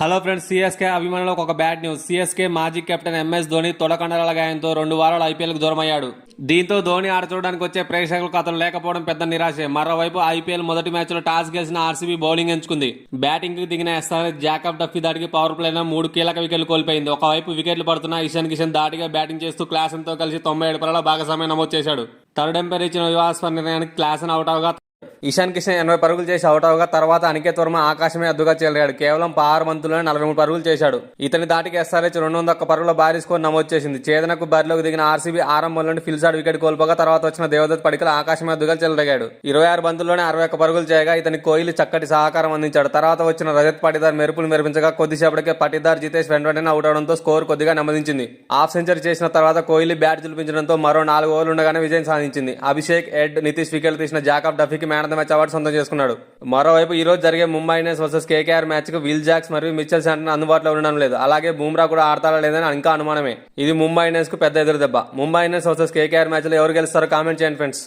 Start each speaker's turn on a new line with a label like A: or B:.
A: Hello friends, CSK అభిమానులకు ఒక bad news. CSK మాజీ కెప్టెన్ ఎంఎస్ ధోని తొడకండరాల గాయంతో 2 వారాలు ఐపీఎల్కు దూరమయ్యాడు. దీంతో ధోని ఆట చూడడానికి వచ్చే ప్రేక్షకులకు అతను లేకపోవడం పెద్ద నిరాశే. మరోవైపు ఐపీఎల్ మొదటి మ్యాచ్లో టాస్ గెలిచిన ఆర్సీబీ బౌలింగ్ ఎంచుకుంది. బ్యాటింగ్ కు దిగిన ఎస్ఆర్హెచ్ జాకబ్ డఫీ దాటికి పవర్ ప్లేలో 3 కీలక వికెట్లు కోల్పోయింది. ఒకవైపు వికెట్లు పడుతున్న ఇషాన్ కిషన్ దాటిగా బ్యాటింగ్ చేస్తూ క్లాసన్తో కలిసి 97 పరుగుల భాగస్వామ్యం నమోదు చేశాడు. థర్డ్ ఎంపైర్ ఇచ్చిన వివాదాస్పద నిర్ణయానికి క్లాసన్ అవుట్ అవగా ఇషాన్ కిషన్ 80 పరుగులు చేసి అవుట్ అవగా తర్వాత అనికేత్ వర్మ ఆకాశమే అద్దుగా చేరాడు. కేవలం 6 బంతుల్లోనే 43 పరుగులు చేశాడు. ఇతని దాటికి ఎస్ఆర్హెచ్ 201 పరుగుల భారీ స్కోర్ నమోదు చేసింది. ఛేదనకు బరిలోకి దిగిన ఆర్సీబీ ఆరంభం నుండి ఫిల్సాడ్ వికెట్ కోల్పోగా తర్వాత వచ్చిన దేవదత్ పడికల్ ఆకాశమే అద్దుగా చెలరేగాడు. 26 బంతుల్లోనే 61 పరుగులు చేయగా ఇతని కోహ్లీ చక్కటి సహకారం అందించాడు. తర్వాత వచ్చిన రజత్ పాటిదార్ మెరుపులు మెరిపించగా కొద్దిసేపటికే పాటిదార్ జితేష్ వెంటనే అవుట్ అవడంతో స్కోర్ కొద్దిగా నెమ్మదించింది. హాఫ్ సెంచరీ చేసిన తర్వాత కోహ్లీ బ్యాట్ చూపించడంతో మరో 4 ఓవర్లు ఉండగానే విజయం సాధించింది. అభిషేక్, ఎడ్, నితీష్ వికెట్లు తీసిన జాకబ్ డఫీకి man of the match award సొంతం చేసుకున్నాడు. మరోవైపు ఈ రోజు జరిగే Mumbai Indians versus KKR match కు విల్ జాక్స్ మరియు మిచెల్ శాంటన్ అందుబాటులో ఉండడం లేదు. అలాగే బూమ్రా కూడా ఆడతారా లేదని ఇంకా అనుమానమే. ఇది ముంబై ఇండియన్స్ కు పెద్ద ఎదురు దెబ్బ. Mumbai Indians versus KKR match లో ఎవరు గెలుస్తారో కామెంట్ చేయండి ఫ్రెండ్స్.